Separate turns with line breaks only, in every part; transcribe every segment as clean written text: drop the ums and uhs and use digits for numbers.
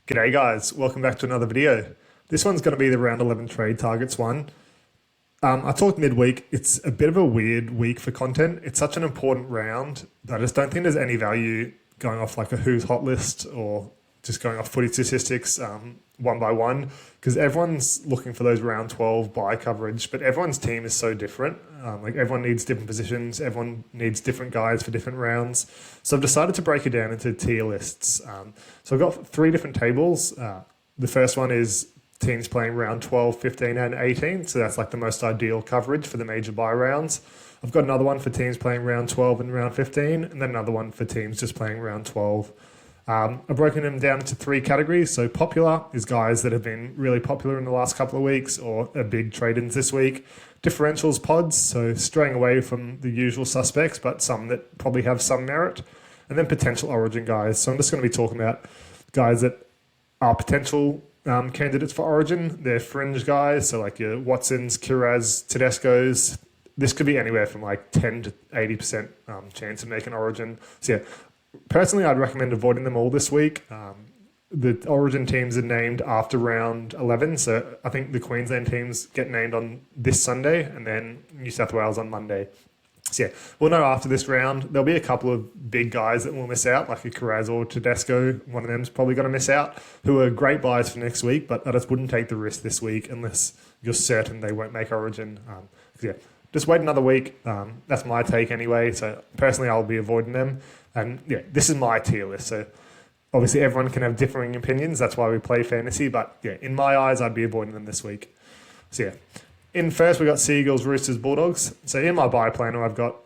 G'day guys, welcome back to another video. This one's going to be the round 11 trade targets one. I talked midweek, it's a bit of a weird week for content. It's such an important round that I just don't think there's any value going off like a who's hot list or just going off footy statistics one by one, because everyone's looking for those round 12 buy coverage, but everyone's team is so different. Like everyone needs different positions, everyone needs different guys for different rounds. So I've decided to break it down into tier lists. So I've got three different tables. The first one is teams playing round 12, 15 and 18. So that's like the most ideal coverage for the major buy rounds. I've got another one for teams playing round 12 and round 15, and then another one for teams just playing round 12. I've broken them down into three categories. So popular is guys that have been really popular in the last couple of weeks or are big trade-ins this week. Differentials pods, so straying away from the usual suspects, but some that probably have some merit. And then potential origin guys. So I'm just going to be talking about guys that are potential candidates for origin. They're fringe guys, so like your Watsons, Kiraz, Tedesco's. This could be anywhere from like 10 to 80% chance of making origin. So yeah, personally, I'd recommend avoiding them all this week. The origin teams are named after round 11. So I think the Queensland teams get named on this Sunday and then New South Wales on Monday. So yeah, we'll know after this round. There'll be a couple of big guys that will miss out, like a Kiraz or Tedesco. One of them's probably going to miss out, who are great buys for next week, but I just wouldn't take the risk this week unless you're certain they won't make origin. Yeah, just wait another week. That's my take anyway. So personally, I'll be avoiding them. And yeah, this is my tier list. So obviously everyone can have differing opinions. That's why we play fantasy. But yeah, in my eyes, I'd be avoiding them this week. So yeah, in first, we got Seagulls, Roosters, Bulldogs. So in my buy planner, I've got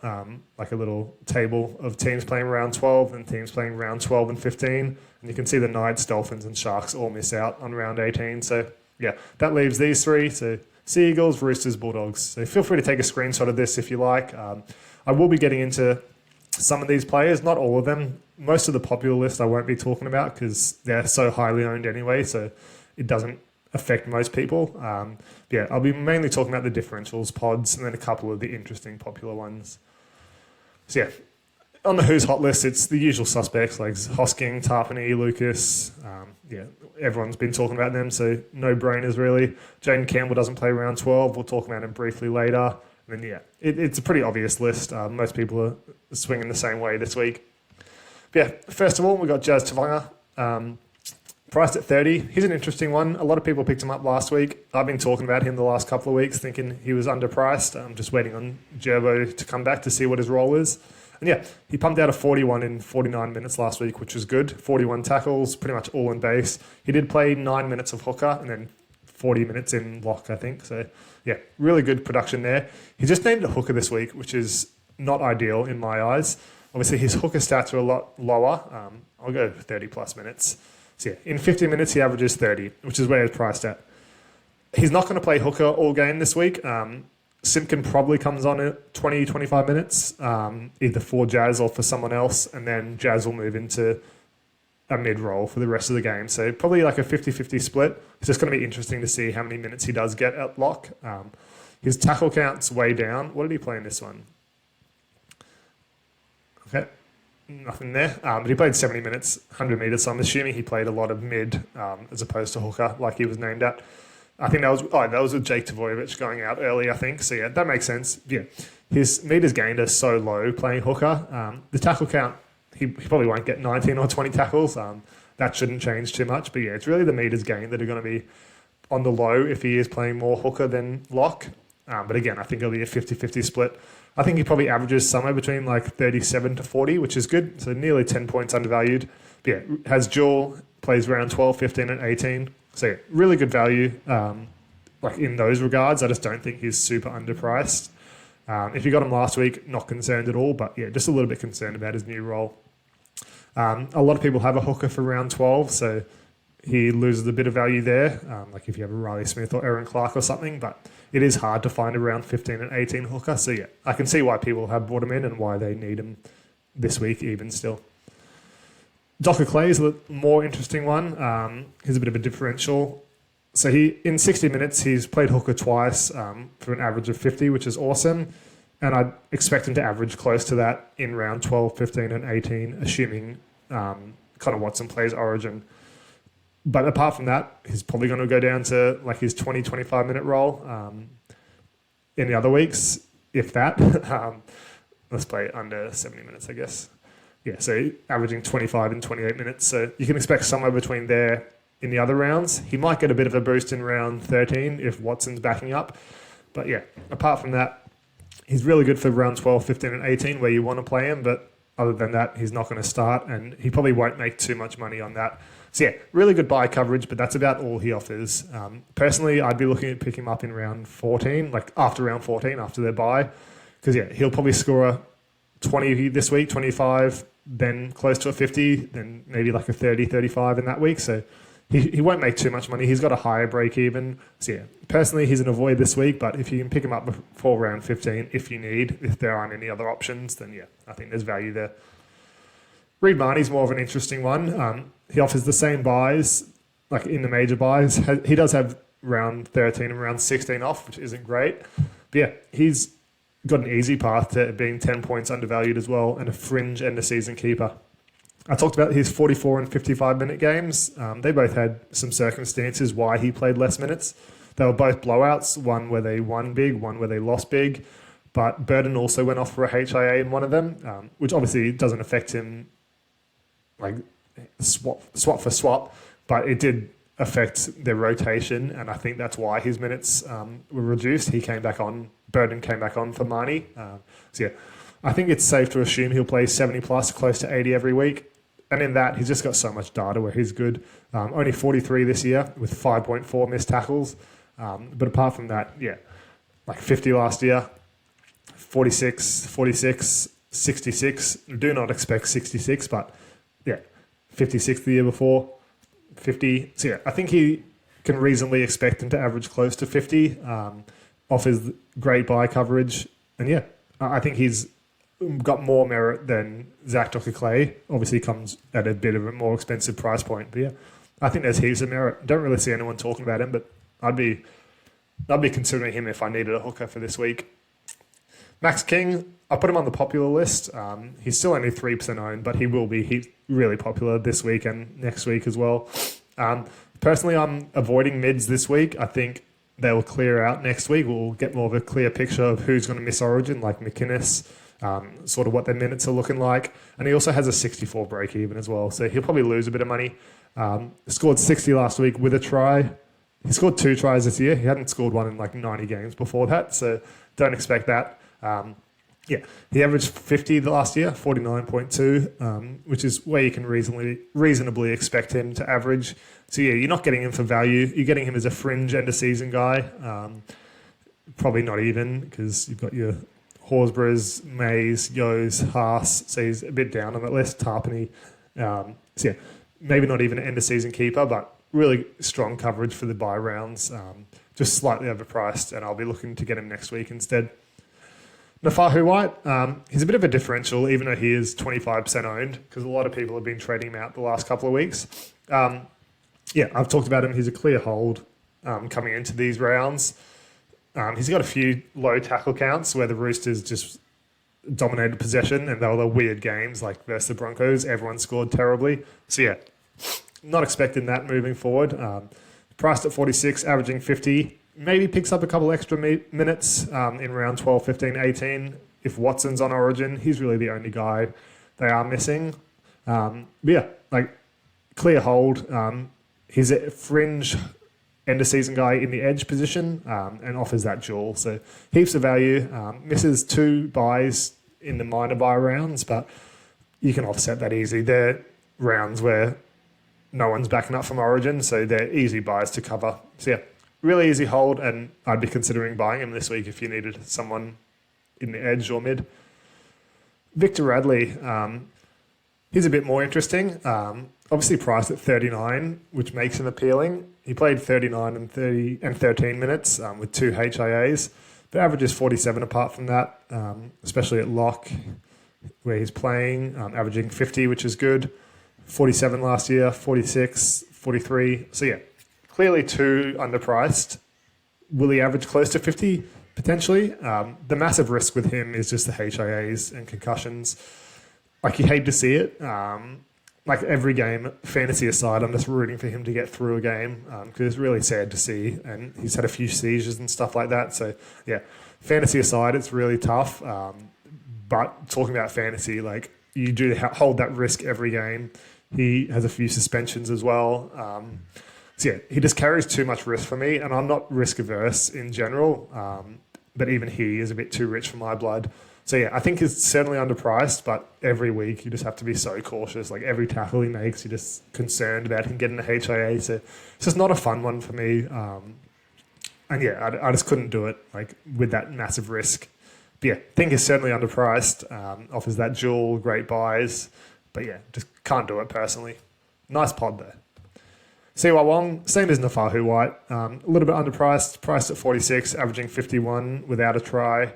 like a little table of teams playing round 12 and teams playing round 12 and 15. And you can see the Knights, Dolphins and Sharks all miss out on round 18. So yeah, that leaves these three. So Seagulls, Roosters, Bulldogs. So feel free to take a screenshot of this if you like. I will be getting into some of these players, not all of them. Most of the popular list I won't be talking about because they're so highly owned anyway, so it doesn't affect most people. Yeah, I'll be mainly talking about the differentials, pods, and then a couple of the interesting popular ones. So yeah, on the Who's Hot list, it's the usual suspects like Hosking, Tapine, Lucas. Yeah, everyone's been talking about them, so no brainers really. Jaden Campbell doesn't play round 12. We'll talk about him briefly later. And then yeah, it's a pretty obvious list. Most people are swinging the same way this week. But yeah, first of all, we've got Jazz Tavanga. Priced at 30. He's an interesting one. A lot of people picked him up last week. I've been talking about him the last couple of weeks, thinking he was underpriced. I'm just waiting on Gerbo to come back to see what his role is. And yeah, he pumped out a 41 in 49 minutes last week, which was good. 41 tackles, pretty much all in base. He did play 9 minutes of hooker and then 40 minutes in lock, I think. So yeah, really good production there. He just named a hooker this week, which is not ideal in my eyes. Obviously, his hooker stats are a lot lower. I'll go 30 plus minutes. So yeah, in 50 minutes, he averages 30, which is where he's priced at. He's not going to play hooker all game this week. Simpkin probably comes on at 20, 25 minutes, either for Jazz or for someone else, and then Jazz will move into a mid-roll for the rest of the game. So probably like a 50-50 split. It's just going to be interesting to see how many minutes he does get at lock. His tackle count's way down. What did he play in this one? Okay, nothing there. But he played 70 minutes, 100 metres, so I'm assuming he played a lot of mid as opposed to hooker, like he was named at. I think that was with Jake Tavoyevich going out early, I think. So yeah, that makes sense. Yeah, his metres gained are so low playing hooker. The tackle count, he probably won't get 19 or 20 tackles. That shouldn't change too much. But yeah, it's really the metres gained that are going to be on the low if he is playing more hooker than lock. But again, I think it'll be a 50-50 split. I think he probably averages somewhere between like 37 to 40, which is good. So nearly 10 points undervalued. But yeah, has dual, plays around 12, 15 and 18. So yeah, really good value. Like in those regards, I just don't think he's super underpriced. If you got him last week, not concerned at all. But yeah, just a little bit concerned about his new role. A lot of people have a hooker for round 12, so he loses a bit of value there. Like if you have a Riley Smith or Aaron Clark or something, but it is hard to find a round 15 and 18 hooker. So yeah, I can see why people have brought him in and why they need him this week even still. Docker Clay is a more interesting one. He's a bit of a differential. So he in 60 minutes, he's played hooker twice for an average of 50, which is awesome. And I'd expect him to average close to that in round 12, 15 and 18, assuming Connor Watson plays origin. But apart from that, he's probably going to go down to like his 25 minute role in the other weeks, if that. Let's play under 70 minutes, I guess. Yeah, so averaging 25 and 28 minutes. So you can expect somewhere between there in the other rounds. He might get a bit of a boost in round 13 if Watson's backing up. But yeah, apart from that, he's really good for round 12, 15 and 18 where you want to play him. But other than that, he's not going to start and he probably won't make too much money on that. So yeah, really good buy coverage, but that's about all he offers. Personally, I'd be looking at picking him up in round 14, like after round 14, after their buy. Because yeah, he'll probably score a 20 this week, 25, then close to a 50, then maybe like a 30, 35 in that week. So he won't make too much money. He's got a higher break even. So yeah, personally, he's an avoid this week, but if you can pick him up before round 15, if you need, if there aren't any other options, then yeah, I think there's value there. Reed Marnie's more of an interesting one. He offers the same buys, like in the major buys. He does have round 13 and round 16 off, which isn't great. But yeah, he's got an easy path to being 10 points undervalued as well and a fringe end of season keeper. I talked about his 44 and 55 minute games. They both had some circumstances why he played less minutes. They were both blowouts, one where they won big, one where they lost big. But Burden also went off for a HIA in one of them, which obviously doesn't affect him like swap for swap, but it did affect their rotation, and I think that's why his minutes were reduced. He came back on, Burden came back on for Marnie. So yeah, I think it's safe to assume he'll play 70 plus, close to 80 every week. And in that, he's just got so much data where he's good. Only 43 this year with 5.4 missed tackles. But apart from that, yeah, like 50 last year, 46, 46, 66. Do not expect 66, but yeah, 56 the year before, 50. So yeah, I think he can reasonably expect him to average close to 50. Offers great buy coverage. And yeah, I think he's got more merit than Zach Dr. Clay. Obviously comes at a bit of a more expensive price point. But yeah, I think there's heaps of merit. Don't really see anyone talking about him, but I'd be considering him if I needed a hooker for this week. Max King, I put him on the popular list. He's still only 3% owned, but he will be. He's really popular this week and next week as well. Personally, I'm avoiding mids this week. I think they will clear out next week. We'll get more of a clear picture of who's going to miss Origin, like McInnes, sort of what their minutes are looking like. And he also has a 64 break even as well, so he'll probably lose a bit of money. Scored 60 last week with a try. He scored 2 tries this year. He hadn't scored one in like 90 games before that, so don't expect that. Yeah, he averaged 50 last year, 49.2, which is where you can reasonably expect him to average. So yeah, you're not getting him for value. You're getting him as a fringe end of season guy. Probably not even, because you've got your Horsburghs, Mays, Yos, Haas. So he's a bit down on that list. Tapine. So yeah, maybe not even an end of season keeper, but really strong coverage for the buy rounds. Just slightly overpriced, and I'll be looking to get him next week instead. Nafahu White, he's a bit of a differential, even though he is 25% owned, because a lot of people have been trading him out the last couple of weeks. Yeah, I've talked about him. He's a clear hold coming into these rounds. He's got a few low tackle counts where the Roosters just dominated possession, and they were the weird games like versus the Broncos. Everyone scored terribly. So yeah, not expecting that moving forward. Priced at 46, averaging 50. Maybe picks up a couple extra minutes in round 12, 15, 18. If Watson's on Origin, he's really the only guy they are missing. But yeah, like clear hold. He's a fringe end of season guy in the edge position and offers that dual. So heaps of value. Misses 2 buys in the minor buy rounds, but you can offset that easy. They're rounds where no one's backing up from Origin, so they're easy buys to cover. So yeah, really easy hold, and I'd be considering buying him this week if you needed someone in the edge or mid. Victor Radley, he's a bit more interesting. Obviously priced at 39, which makes him appealing. He played 39 and 13 minutes with 2 HIAs. The average is 47 apart from that, especially at lock where he's playing, averaging 50, which is good. 47 last year, 46, 43. So yeah, clearly too underpriced. Will he average close to 50? Potentially. The massive risk with him is just the HIAs and concussions. Like, you hate to see it. like every game, fantasy aside, I'm just rooting for him to get through a game because it's really sad to see, and he's had a few seizures and stuff like that. So yeah, fantasy aside, it's really tough. But talking about fantasy, like you do hold that risk every game. He has a few suspensions as well. So yeah, he just carries too much risk for me, and I'm not risk averse in general. But even he is a bit too rich for my blood. So yeah, I think he's certainly underpriced, but every week you just have to be so cautious. Like every tackle he makes, you're just concerned about him getting a HIA. So it's just not a fun one for me. And yeah, I just couldn't do it like with that massive risk. But yeah, I think he's certainly underpriced. Offers that dual great buys, but yeah, just can't do it personally. Nice pod though. Siwa Wong, same as Nafahu White, a little bit underpriced, priced at 46, averaging 51 without a try.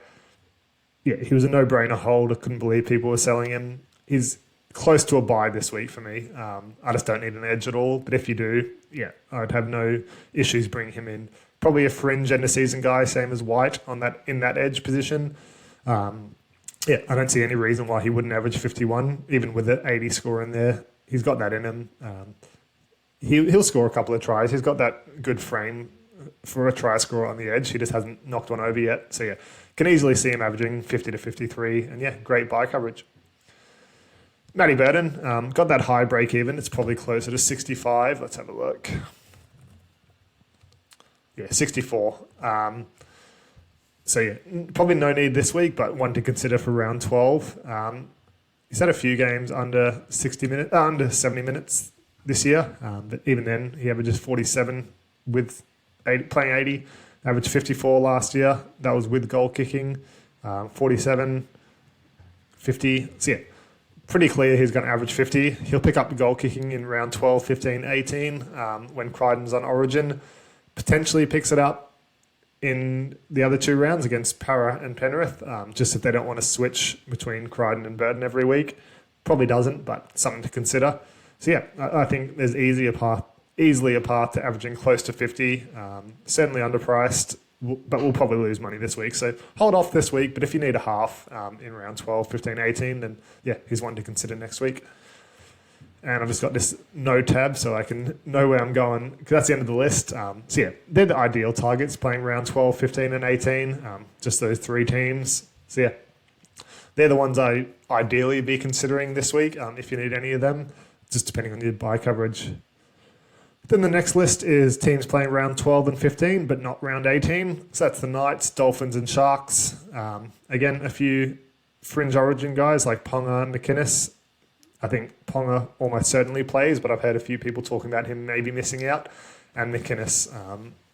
Yeah, he was a no-brainer hold. I couldn't believe people were selling him. He's close to a buy this week for me. I just don't need an edge at all. But if you do, yeah, I'd have no issues bringing him in. Probably a fringe end-of-season guy, same as White in that edge position. Yeah, I don't see any reason why he wouldn't average 51, even with an 80 score in there. He's got that in him. He'll score a couple of tries. He's got that good frame for a try scorer on the edge. He just hasn't knocked one over yet. So yeah, can easily see him averaging 50 to 53. And yeah, great buy coverage. Matty Burton, got that high break even. It's probably closer to 65. Let's have a look. Yeah, 64. So yeah, probably no need this week, but one to consider for round 12. He's had a few games under 70 minutes this year, but even then he averages 47 with playing 80. Averaged 54 last year. That was with goal kicking. 47, 50. So yeah, pretty clear he's going to average 50. He'll pick up the goal kicking in round 12, 15, 18 when Crichton's on Origin. Potentially picks it up in the other two rounds against Para and Penrith, just if they don't want to switch between Crichton and Burton every week. Probably doesn't, but something to consider. So yeah, I think there's easily a path to averaging close to 50. Certainly underpriced, but we'll probably lose money this week. So hold off this week, but if you need a half in round 12, 15, 18, then yeah, he's one to consider next week. And I've just got this no tab so I can know where I'm going, because that's the end of the list. So yeah, they're the ideal targets, playing round 12, 15 and 18, just those three teams. So yeah, they're the ones I ideally be considering this week if you need any of them, just depending on your buy coverage. Then the next list is teams playing round 12 and 15, but not round 18. So that's the Knights, Dolphins and Sharks. Again, a few fringe origin guys like Ponga and McInnes. I think Ponga almost certainly plays, but I've heard a few people talking about him maybe missing out. And McInnes,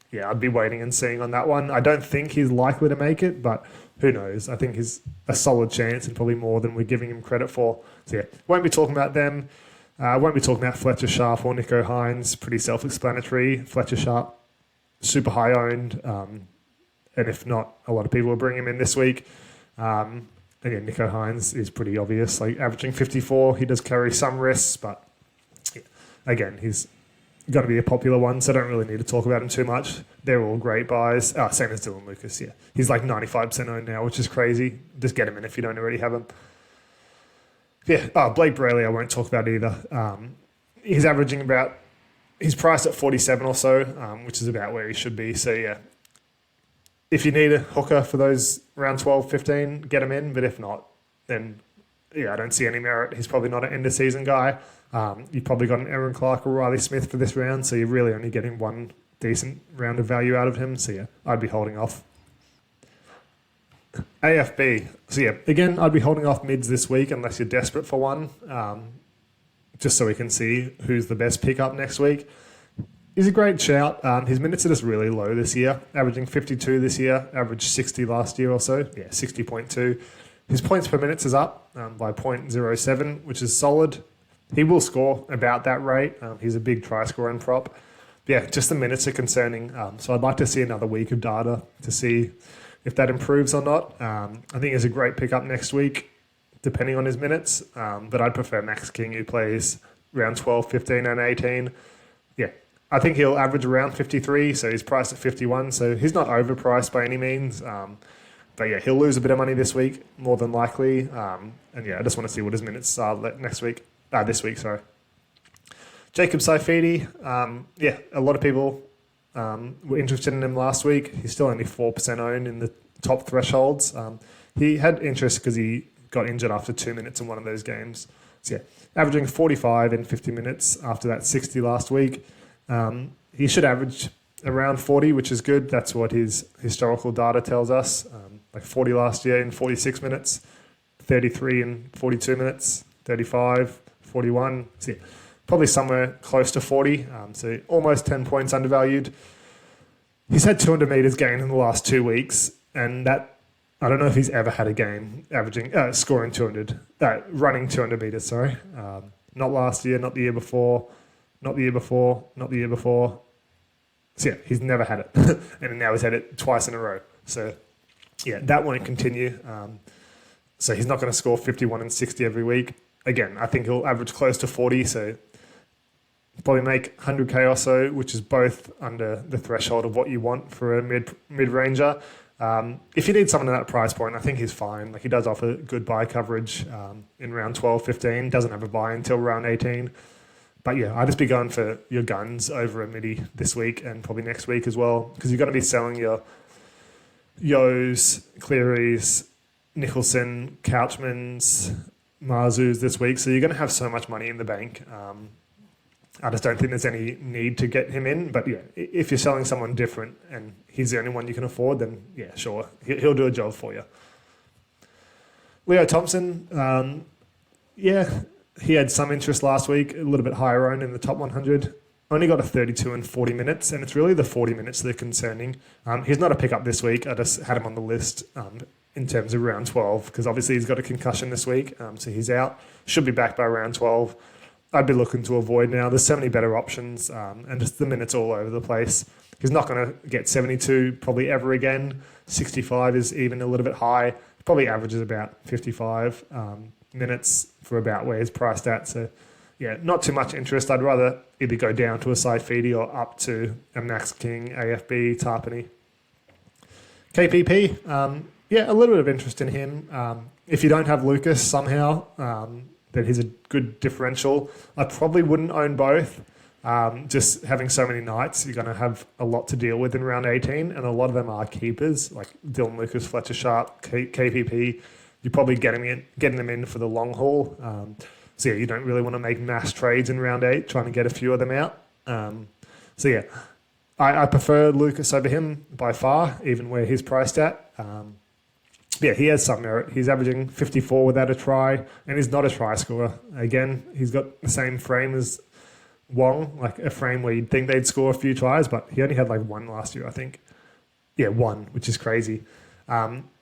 yeah, I'd be waiting and seeing on that one. I don't think he's likely to make it, but who knows? I think he's a solid chance and probably more than we're giving him credit for. So yeah, won't be talking about them. Won't be talking about Fletcher Sharp or Nico Hines. Pretty self-explanatory. Fletcher Sharp, super high owned. And if not, a lot of people will bring him in this week. Again, Nico Hines is pretty obvious. Like averaging 54, he does carry some risks, but yeah, again, he's going to be a popular one, so I don't really need to talk about him too much. They're all great buys. Same as Dylan Lucas, yeah. He's like 95% owned now, which is crazy. Just get him in if you don't already have him. Yeah, Blake Brayley I won't talk about either. He's averaging he's priced at 47 or so, which is about where he should be. So yeah, if you need a hooker for those round 12, 15, get him in. But if not, then yeah, I don't see any merit. He's probably not an end of season guy. You've probably got an Aaron Clark or Riley Smith for this round, so you're really only getting one decent round of value out of him. So yeah, I'd be holding off. AFB. So yeah, again, I'd be holding off mids this week unless you're desperate for one, just so we can see who's the best pickup next week. He's a great shout. His minutes are just really low this year, averaging 52 this year, averaged 60 last year or so. Yeah, 60.2. His points per minutes is up by 0.07, which is solid. He will score about that rate. He's a big try scorer and prop. Yeah, just the minutes are concerning. So I'd like to see another week of data to see if that improves or not. I think it's a great pickup next week, depending on his minutes. But I'd prefer Max King, who plays round 12, 15 and 18. Yeah, I think he'll average around 53, so he's priced at 51. So he's not overpriced by any means. But yeah, he'll lose a bit of money this week, more than likely. And yeah, I just want to see what his minutes are this week, sorry. Jacob Saifidi, a lot of people were interested in him last week. He's still only 4% owned in the top thresholds. He had interest because he got injured after 2 minutes in one of those games. So averaging 45 in 50 minutes after that 60 last week. He should average around 40, which is good. That's what his historical data tells us. Like 40 last year in 46 minutes, 33 in 42 minutes, 35, 41. So probably somewhere close to 40. So almost 10 points undervalued. He's had 200 meters gain in the last 2 weeks, and that I don't know if he's ever had a game scoring 200, running 200 meters. Sorry, not last year, not the year before, not the year before, not the year before. So he's never had it, and now he's had it twice in a row. So that won't continue. So he's not going to score 51 and 60 every week. Again, I think he'll average close to 40. So probably make 100k or so, which is both under the threshold of what you want for a mid-ranger. If you need someone at that price point, I think he's fine. Like, he does offer good buy coverage in round 12, 15. Doesn't have a buy until round 18. But I'd just be going for your guns over a midi this week and probably next week as well, because you're going to be selling your Yos, Clearys, Nicholson, Couchmans, Marzus this week. So you're going to have so much money in the bank. I just don't think there's any need to get him in. But if you're selling someone different and he's the only one you can afford, then sure, he'll do a job for you. Leo Thompson, he had some interest last week, a little bit higher owned in the top 100. Only got a 32 in 40 minutes, and it's really the 40 minutes that are concerning. He's not a pickup this week. I just had him on the list in terms of round 12, because obviously he's got a concussion this week, so he's out. Should be back by round 12. I'd be looking to avoid now. There's so many better options, and just the minutes all over the place. He's not going to get 72 probably ever again. 65 is even a little bit high. Probably averages about 55 minutes for about where he's priced at. So, not too much interest. I'd rather either go down to a Saifidi or up to a Max King, AFB, Tapine. KPP, a little bit of interest in him. If you don't have Lucas somehow, that he's a good differential. I probably wouldn't own both. Just having so many nights, you're going to have a lot to deal with in round 18, and a lot of them are keepers, like Dylan Lucas, Fletcher Sharp, KPP. You're probably getting them in for the long haul. You don't really want to make mass trades in round 8, trying to get a few of them out. I prefer Lucas over him by far, even where he's priced at. He has some merit. He's averaging 54 without a try, and he's not a try scorer. Again, he's got the same frame as Wong, like a frame where you'd think they'd score a few tries, but he only had like one last year, I think. One, which is crazy.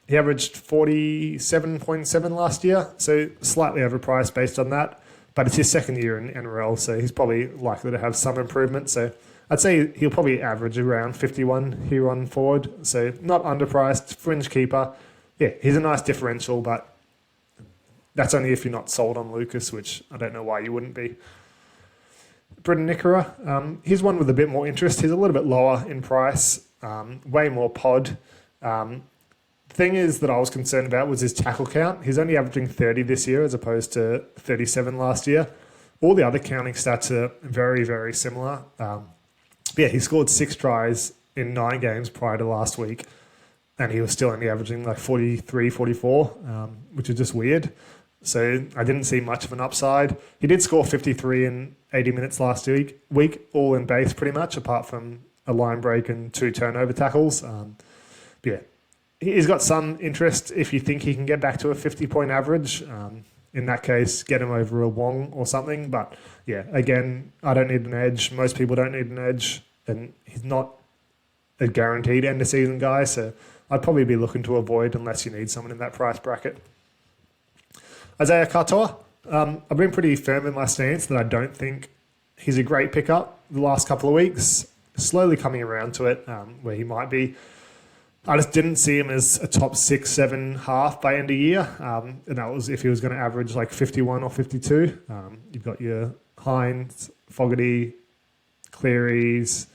He averaged 47.7 last year, so slightly overpriced based on that. But it's his second year in NRL, so he's probably likely to have some improvement. So I'd say he'll probably average around 51 here on forward. So not underpriced, fringe keeper. He's a nice differential, but that's only if you're not sold on Lucas, which I don't know why you wouldn't be. Britton Nikora, he's one with a bit more interest. He's a little bit lower in price, way more pod. Thing is that I was concerned about was his tackle count. He's only averaging 30 this year as opposed to 37 last year. All the other counting stats are very, very similar. He scored 6 tries in 9 games prior to last week, and he was still only averaging like 43, 44, which is just weird. So I didn't see much of an upside. He did score 53 in 80 minutes last week, all in base pretty much, apart from a line break and 2 turnover tackles. He's got some interest if you think he can get back to a 50-point average. In that case, get him over a Wong or something. But again, I don't need an edge. Most people don't need an edge. And he's not a guaranteed end-of-season guy. So I'd probably be looking to avoid unless you need someone in that price bracket. Isaiah Katoa. I've been pretty firm in my stance that I don't think he's a great pickup the last couple of weeks. Slowly coming around to it where he might be. I just didn't see him as a top 6, 7 half by end of year. And that was if he was going to average like 51 or 52. You've got your Hines, Fogarty, Clearys.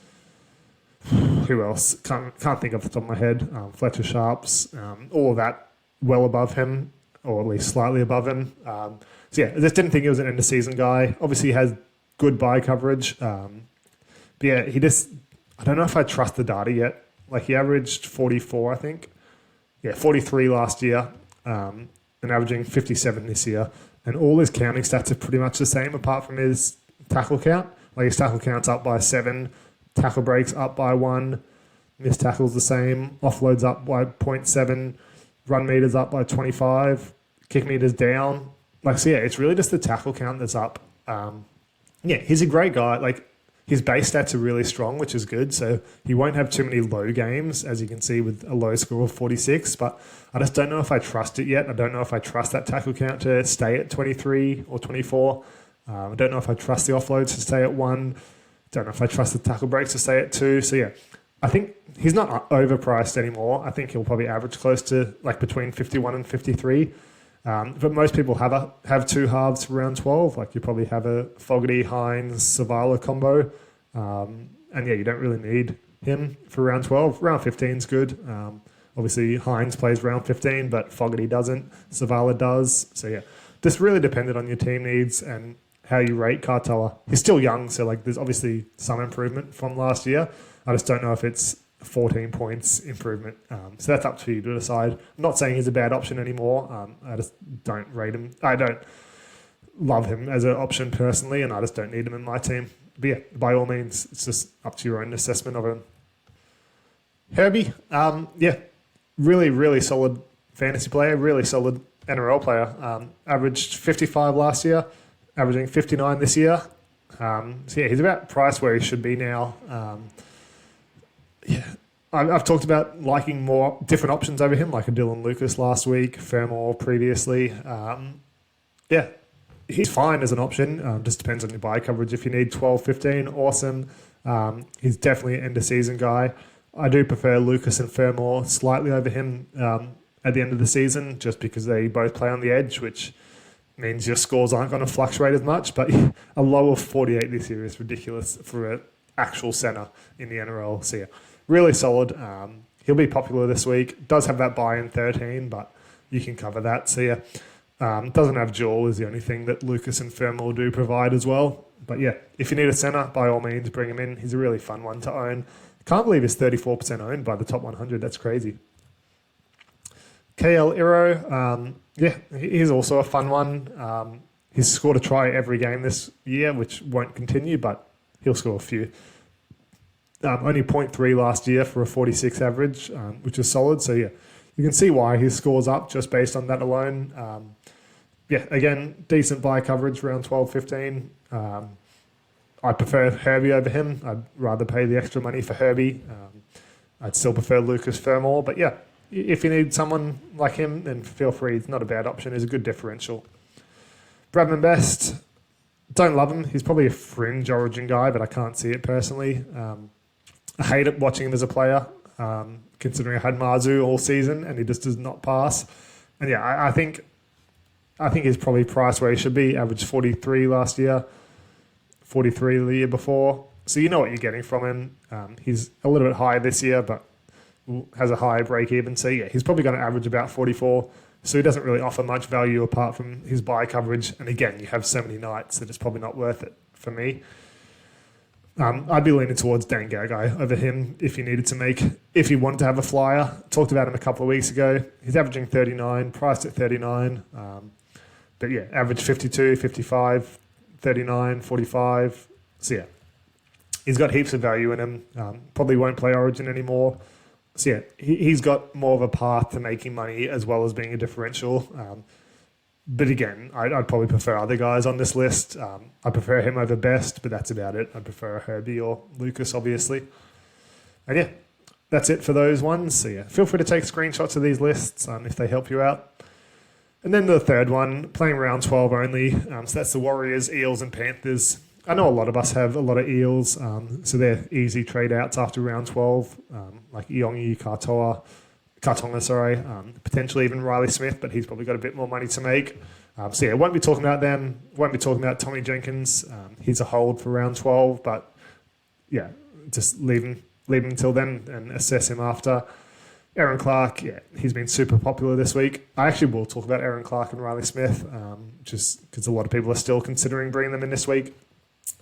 Who else? Can't think off the top of my head. Fletcher Sharps. All of that well above him, or at least slightly above him. I just didn't think he was an end of season guy. Obviously, he has good buy coverage. But yeah, I don't know if I trust the data yet. Like he averaged 44, I think. Yeah, 43 last year, and averaging 57 this year. And all his counting stats are pretty much the same apart from his tackle count. Like his tackle count's up by 7, tackle breaks up by 1, missed tackles the same, offloads up by 0.7, run meters up by 25, kick meters down. Like, so yeah, it's really just the tackle count that's up. Yeah, he's a great guy. Like, his base stats are really strong, which is good. So he won't have too many low games, as you can see with a low score of 46. But I just don't know if I trust it yet. I don't know if I trust that tackle count to stay at 23 or 24. I don't know if I trust the offloads to stay at 1. Don't know if I trust the tackle breaks to stay at 2. So yeah, I think he's not overpriced anymore. I think he'll probably average close to like between 51 and 53. But most people have two halves for round 12. Like you probably have a Fogarty, Hines, Savala combo. And yeah, you don't really need him for round 12. Round 15 is good. Obviously, Hines plays round 15, but Fogarty doesn't. Savala does. So yeah, just really dependent on your team needs and how you rate Katoa. He's still young, so like there's obviously some improvement from last year. I just don't know if it's 14 points improvement. So that's up to you to decide. I'm not saying he's a bad option anymore. I just don't rate him. I don't love him as an option personally, and I just don't need him in my team. But yeah, by all means, it's just up to your own assessment of him. Herbie, yeah, really, really solid fantasy player, really solid NRL player. Averaged 55 last year, averaging 59 this year. So yeah, he's about price where he should be now. Yeah, I've talked about liking more different options over him, like a Dylan Lucas last week, Fermor previously. Yeah, he's fine as an option. Just depends on your buy coverage. If you need 12, 15, awesome. He's definitely an end-of-season guy. I do prefer Lucas and Fermor slightly over him at the end of the season, just because they both play on the edge, which means your scores aren't going to fluctuate as much. But a low of 48 this year is ridiculous for an actual centre in the NRL. So yeah, really solid. He'll be popular this week. Does have that buy in 13, but you can cover that. So yeah, doesn't have dual is the only thing that Lucas and Fermor do provide as well. But yeah, if you need a centre, by all means, bring him in. He's a really fun one to own. Can't believe he's 34% owned by the top 100. That's crazy. KL Iro, yeah, he's also a fun one. He's scored a try every game this year, which won't continue, but he'll score a few. Only 0.3 last year for a 46 average, which is solid. So yeah, you can see why his score's up just based on that alone. Yeah, again, decent buy coverage, around 12, 15. I prefer Herbie over him. I'd rather pay the extra money for Herbie. I'd still prefer Lucas Fermor. But yeah, if you need someone like him, then feel free. It's not a bad option. He's a good differential. Bradman Best, don't love him. He's probably a fringe Origin guy, but I can't see it personally. I hate it watching him as a player, considering I had Marzu all season and he just does not pass. And yeah, I think he's probably priced where he should be. Averaged 43 last year, 43 the year before. So you know what you're getting from him. He's a little bit higher this year, but has a high break even. So yeah, he's probably going to average about 44. So he doesn't really offer much value apart from his buy coverage. And again, you have so many nights that it's probably not worth it for me. I'd be leaning towards Dan Gagai over him if you wanted to have a flyer. Talked about him a couple of weeks ago. He's averaging 39, priced at 39. But yeah, average 52, 55, 39, 45. So yeah, he's got heaps of value in him. Probably won't play Origin anymore. So yeah, he's got more of a path to making money as well as being a differential. But again, I'd probably prefer other guys on this list. I prefer him over Best, but that's about it. I prefer Herbie or Lucas, obviously. And yeah, that's it for those ones. So yeah, feel free to take screenshots of these lists if they help you out. And then the third one, playing round 12 only. So that's the Warriors, Eels, and Panthers. I know a lot of us have a lot of Eels, so they're easy trade outs after round 12, like Iongi, Katoa, potentially even Riley Smith, but he's probably got a bit more money to make. So yeah, won't be talking about them. Won't be talking about Tommy Jenkins. He's a hold for round 12, but yeah, just leave him until then and assess him after. Aaron Clark, yeah, he's been super popular this week. I actually will talk about Aaron Clark and Riley Smith, just because a lot of people are still considering bringing them in this week.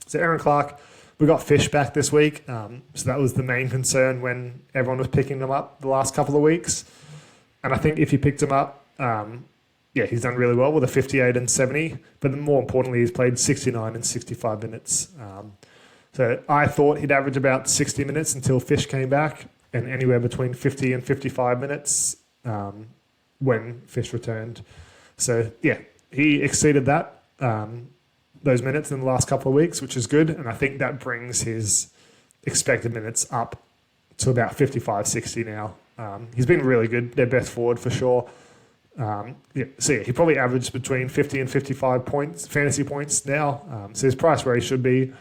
So Aaron Clark, we got Fish back this week. So that was the main concern when everyone was picking them up the last couple of weeks. And I think if you picked him up, he's done really well with a 58 and 70. But more importantly, he's played 69 and 65 minutes. So I thought he'd average about 60 minutes until Fish came back, and anywhere between 50 and 55 minutes when Fish returned. So, he exceeded that, those minutes in the last couple of weeks, which is good. And I think that brings his expected minutes up to about 55, 60 now. He's been really good. Their best forward for sure. He probably averaged between 50 and 55 points, fantasy points now. So his price where he should be,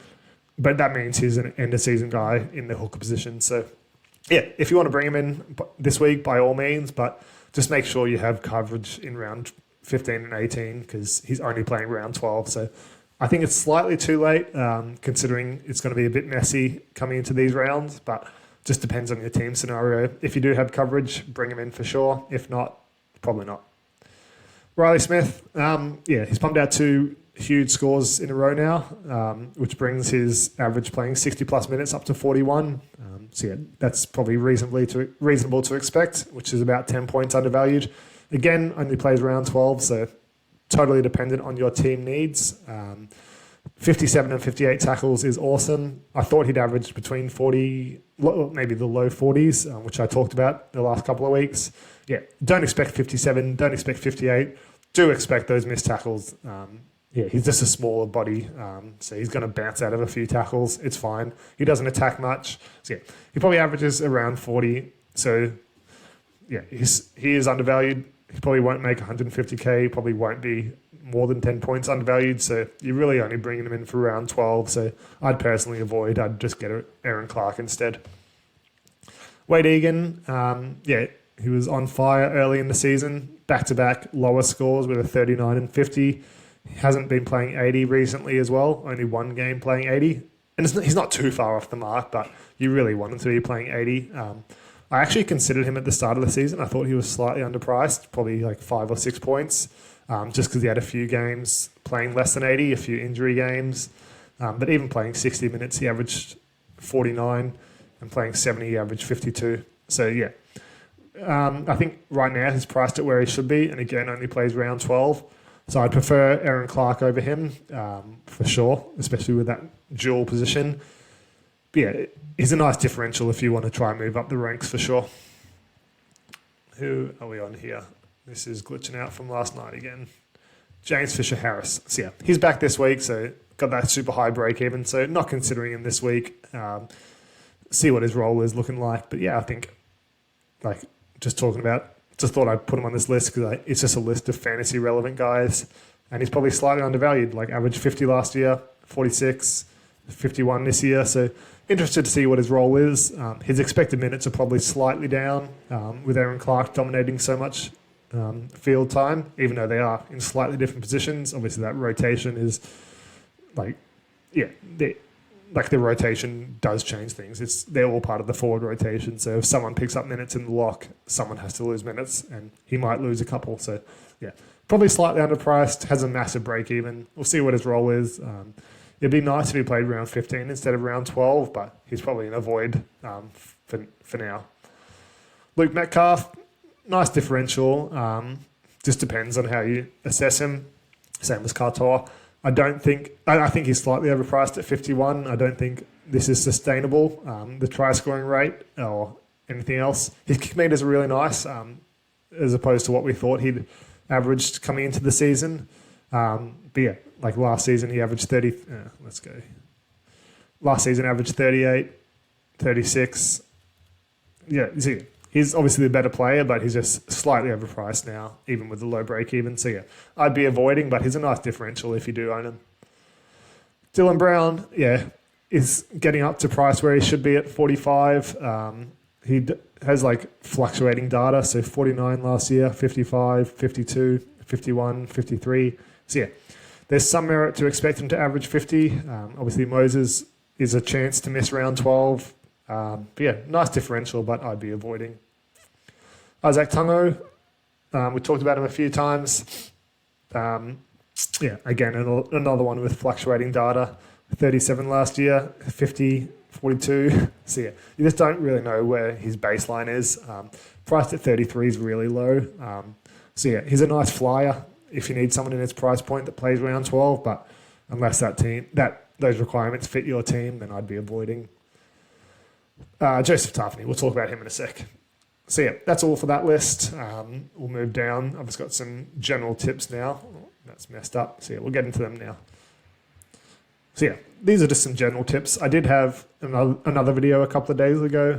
but that means he's an end-of-season guy in the hooker position. So, if you want to bring him in this week, by all means, but just make sure you have coverage in round 15 and 18 because he's only playing round 12. So I think it's slightly too late considering it's going to be a bit messy coming into these rounds, but just depends on your team scenario. If you do have coverage, bring him in for sure. If not, probably not. Riley Smith, he's pumped out 2 huge scores in a row now, which brings his average playing 60-plus minutes up to 41. That's probably reasonable to expect, which is about 10 points undervalued. Again, only plays round 12, so totally dependent on your team needs. 57 and 58 tackles is awesome. I thought he'd average between 40, maybe the low 40s, which I talked about the last couple of weeks. Don't expect 57, don't expect 58. Do expect those missed tackles. He's just a smaller body, so he's going to bounce out of a few tackles. It's fine. He doesn't attack much. So, he probably averages around 40. So, he is undervalued. He probably won't make 150K. He probably won't be more than 10 points undervalued. So, you're really only bringing him in for round 12. So, I'd personally avoid. I'd just get Aaron Clark instead. Wade Egan, he was on fire early in the season. Back-to-back lower scores with a 39 and 50. He hasn't been playing 80 recently as well. Only one game playing 80. And he's not too far off the mark, but you really want him to be playing 80. I actually considered him at the start of the season. I thought he was slightly underpriced, probably like 5 or 6 points, just because he had a few games playing less than 80, a few injury games. But even playing 60 minutes, he averaged 49, and playing 70, he averaged 52. So, I think right now he's priced at where he should be, and again, only plays round 12. So I'd prefer Aaron Clark over him for sure, especially with that dual position. But he's a nice differential if you want to try and move up the ranks for sure. Who are we on here? This is glitching out from last night again. James Fisher-Harris. So he's back this week, so got that super high break even. So not considering him this week. See what his role is looking like. But I think just thought I'd put him on this list because it's just a list of fantasy relevant guys. And he's probably slightly undervalued, like average 50 last year, 46, 51 this year. So interested to see what his role is. His expected minutes are probably slightly down with Aaron Clark dominating so much field time, even though they are in slightly different positions. Obviously that rotation is the rotation does change things. They're all part of the forward rotation. So if someone picks up minutes in the lock, someone has to lose minutes, and he might lose a couple. So probably slightly underpriced. Has a massive break even. We'll see what his role is. It'd be nice if he played round 15 instead of round 12, but he's probably in a void for now. Luke Metcalf, nice differential. Just depends on how you assess him. Same as Cartor. I think he's slightly overpriced at 51. I don't think this is sustainable, the try scoring rate or anything else. His kick meters are really nice, as opposed to what we thought he'd averaged coming into the season. Last season he averaged 30. Let's go. Last season averaged 38, 36. He's obviously the better player, but he's just slightly overpriced now, even with the low break even. So I'd be avoiding, but he's a nice differential if you do own him. Dylan Brown, is getting up to price where he should be at 45. He has fluctuating data. So 49 last year, 55, 52, 51, 53. So there's some merit to expect him to average 50. Obviously Moses is a chance to miss round 12. Nice differential, but I'd be avoiding. Isaac Tungo, we talked about him a few times. Again, another one with fluctuating data. 37 last year, 50, 42. So yeah, you just don't really know where his baseline is. Priced at 33 is really low. So yeah, he's a nice flyer if you need someone in his price point that plays round 12, but unless those requirements fit your team, then I'd be avoiding Joseph Tapine. We'll talk about him in a sec. So yeah, that's all for that list. We'll move down. I've just got some general tips now. Oh, that's messed up. So yeah, we'll get into them now. So yeah, these are just some general tips. I did have another video a couple of days ago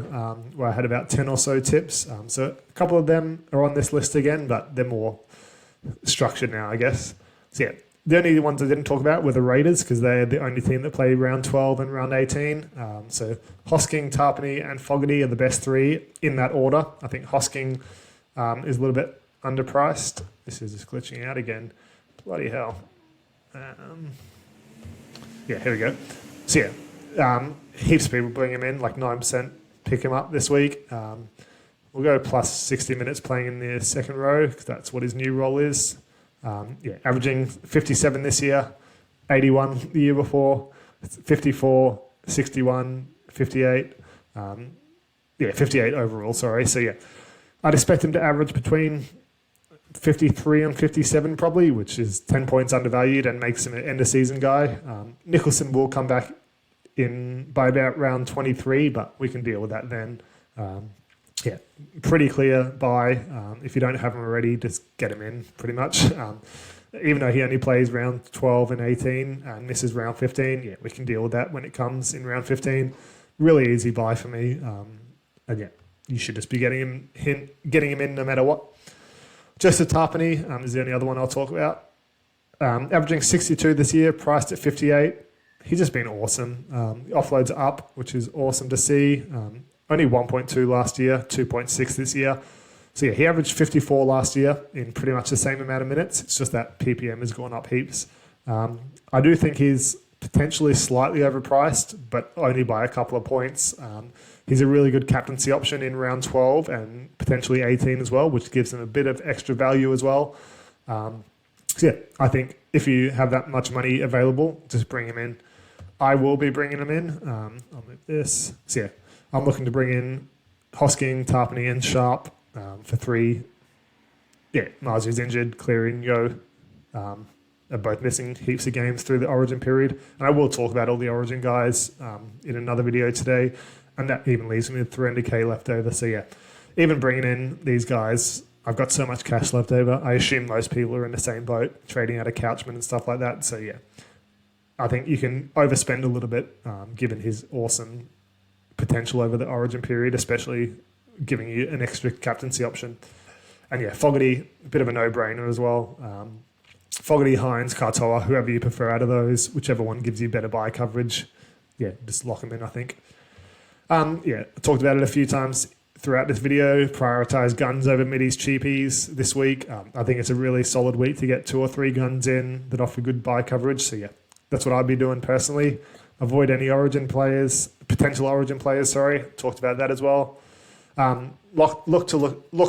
where I had about 10 or so tips. So a couple of them are on this list again, but they're more structured now, I guess. So yeah, the only ones I didn't talk about were the Raiders because they're the only team that play round 12 and round 18. So Hosking, Tapine and Fogarty are the best three in that order. I think Hosking is a little bit underpriced. This is just glitching out again. Bloody hell. Yeah, here we go. So yeah, heaps of people bring him in, like 9% pick him up this week. We'll go plus 60 minutes playing in the second row because that's what his new role is. Yeah, averaging 57 this year, 81 the year before, 54, 61, 58. 58 overall, sorry. So yeah, I'd expect him to average between 53 and 57 probably, which is 10 points undervalued and makes him an end-of-season guy. Nicholson will come back in by about round 23, but we can deal with that then. Yeah, pretty clear buy. If you don't have him already, just get him in pretty much. Even though he only plays round 12 and 18 and misses round 15, yeah, we can deal with that when it comes in round 15. Really easy buy for me. And yeah, you should just be getting him in no matter what. Joseph Tapine is the only other one I'll talk about. Averaging 62 this year, priced at 58. He's just been awesome. Offloads are up, which is awesome to see. Only 1.2 last year, 2.6 this year. So yeah, he averaged 54 last year in pretty much the same amount of minutes. It's just that PPM has gone up heaps. I do think he's potentially slightly overpriced, but only by a couple of points. He's a really good captaincy option in round 12 and potentially 18 as well, which gives him a bit of extra value as well. So yeah, I think if you have that much money available, just bring him in. I will be bringing him in. I'll move this. So yeah, I'm looking to bring in Hosking, Tapine and Sharp for 3. Yeah, Marzu's injured, Cleary and Yo are both missing heaps of games through the Origin period. And I will talk about all the Origin guys in another video today. And that even leaves me with 300k left over. So yeah, even bringing in these guys, I've got so much cash left over. I assume most people are in the same boat, trading out of Couchman and stuff like that. So yeah, I think you can overspend a little bit given his awesome potential over the Origin period, especially giving you an extra captaincy option. And yeah, Fogarty, a bit of a no-brainer as well. Fogarty, Hines, Katoa, whoever you prefer out of those, whichever one gives you better buy coverage. Yeah, just lock them in, I think. Yeah, I talked about it a few times throughout this video. Prioritize guns over middies, cheapies this week. I think it's a really solid week to get 2 or 3 guns in that offer good buy coverage. So yeah, that's what I'd be doing personally. Avoid any potential Origin players, sorry. Talked about that as well. Look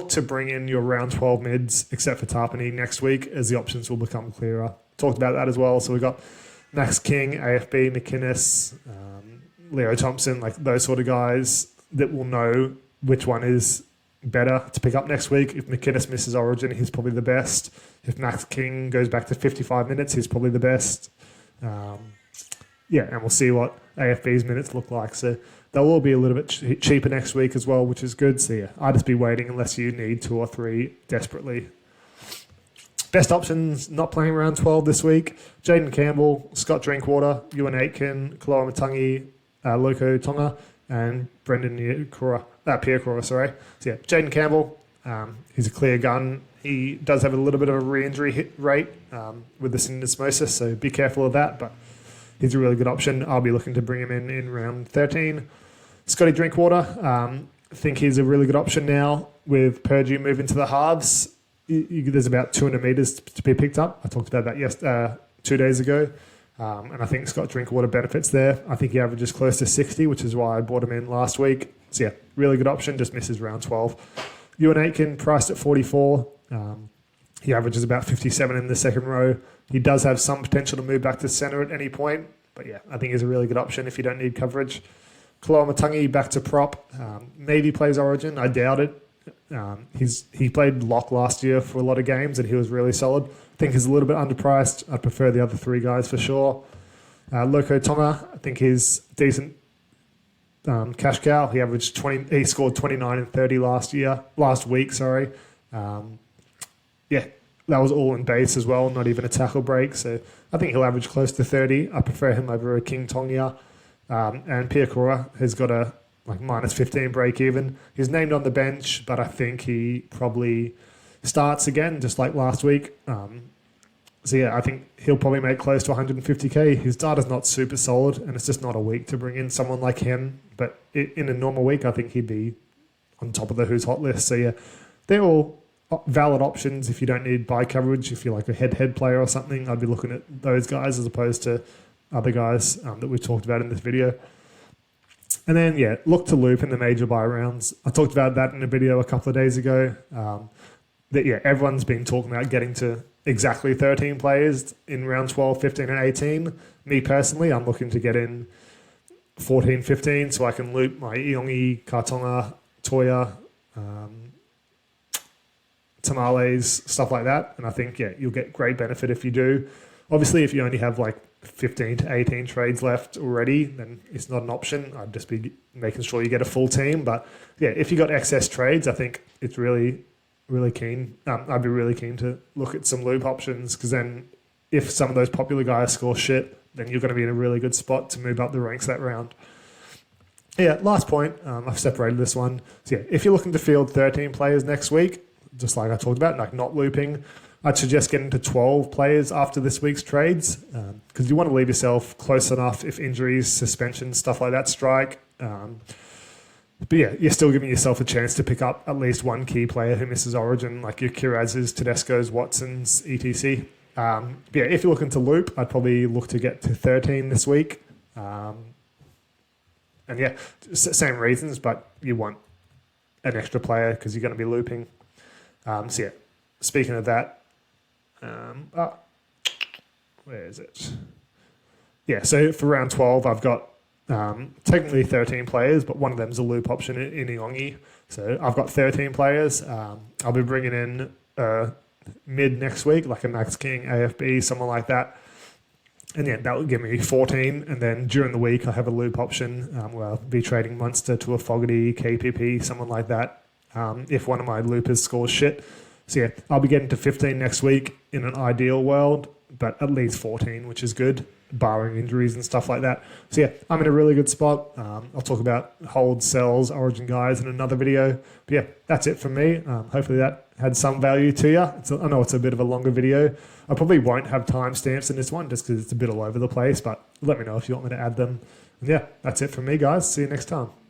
to bring in your round 12 mids, except for Tapine next week, as the options will become clearer. Talked about that as well. So we've got Max King, AFB, McInnes, Leo Thompson, like those sort of guys that will know which one is better to pick up next week. If McInnes misses Origin, he's probably the best. If Max King goes back to 55 minutes, he's probably the best. Yeah, and we'll see what AFB's minutes look like. So they'll all be a little bit cheaper next week as well, which is good. So yeah, I'd just be waiting unless you need 2 or 3 desperately. Best options not playing around 12 this week: Jaden Campbell, Scott Drinkwater, Ewan Aitken, Kaloa Matangi, Loco Tonga, and Brendan Piercora, sorry. So yeah, Jaden Campbell, he's a clear gun. He does have a little bit of a re-injury hit rate with the syndesmosis, so be careful of that, but he's a really good option. I'll be looking to bring him in round 13. Scotty Drinkwater, I think he's a really good option now with Purdue moving to the halves. There's about 200 metres to be picked up. I talked about that 2 days ago. And I think Scott Drinkwater benefits there. I think he averages close to 60, which is why I bought him in last week. So yeah, really good option, just misses round 12. Ewan Aitken, priced at 44. He averages about 57 in the second row. He does have some potential to move back to centre at any point. But yeah, I think he's a really good option if you don't need coverage. Kaloa Matangi back to prop. Maybe plays Origin. I doubt it. He played lock last year for a lot of games and he was really solid. I think he's a little bit underpriced. I'd prefer the other three guys for sure. Loco Tonga, I think he's decent cash cow. He averaged 20. He scored 29 and 30 last week. Yeah, that was all in base as well, not even a tackle break. So I think he'll average close to 30. I prefer him over a King Tonga. And Piakura has got a minus 15 break even. He's named on the bench, but I think he probably starts again, just like last week. So yeah, I think he'll probably make close to 150k. His data's not super solid, and it's just not a week to bring in someone like him. But in a normal week, I think he'd be on top of the Who's Hot list. So yeah, they're all valid options if you don't need buy coverage. If you're like a head-to-head player or something, I'd be looking at those guys as opposed to other guys that we've talked about in this video. And then, yeah, look to loop in the major buy rounds. I talked about that in a video a couple of days ago. Everyone's been talking about getting to exactly 13 players in round 12, 15, and 18. Me personally, I'm looking to get in 14, 15 so I can loop my Iongi, Kartonga, Toya, Tamales, stuff like that. And I think, yeah, you'll get great benefit if you do. Obviously, if you only have 15 to 18 trades left already, then it's not an option. I'd just be making sure you get a full team. But yeah, if you got excess trades, I think it's really keen. I'd be really keen to look at some loop options because then if some of those popular guys score shit, then you're going to be in a really good spot to move up the ranks that round. Yeah, last point, I've separated this one. So yeah, if you're looking to field 13 players next week, just like I talked about, not looping, I'd suggest getting to 12 players after this week's trades because you want to leave yourself close enough if injuries, suspensions, stuff like that strike. But yeah, you're still giving yourself a chance to pick up at least one key player who misses Origin, like your Kiraz's, Tedesco's, Watson's, etc. But yeah, if you're looking to loop, I'd probably look to get to 13 this week. And yeah, same reasons, but you want an extra player because you're going to be looping. So yeah, speaking of that, where is it? Yeah, so for round 12, I've got technically 13 players, but one of them is a loop option in Iongi. So I've got 13 players. I'll be bringing in mid next week, like a Max King, AFB, someone like that. And yeah, that will give me 14. And then during the week, I have a loop option where I'll be trading Munster to a Fogarty, KPP, someone like that, if one of my loopers scores shit. So yeah, I'll be getting to 15 next week in an ideal world, but at least 14, which is good, barring injuries and stuff like that. So yeah, I'm in a really good spot. I'll talk about holds, sells, Origin guys in another video. But yeah, that's it from me. Hopefully that had some value to you. I know it's a bit of a longer video. I probably won't have timestamps in this one just because it's a bit all over the place, but let me know if you want me to add them. And yeah, that's it from me, guys. See you next time.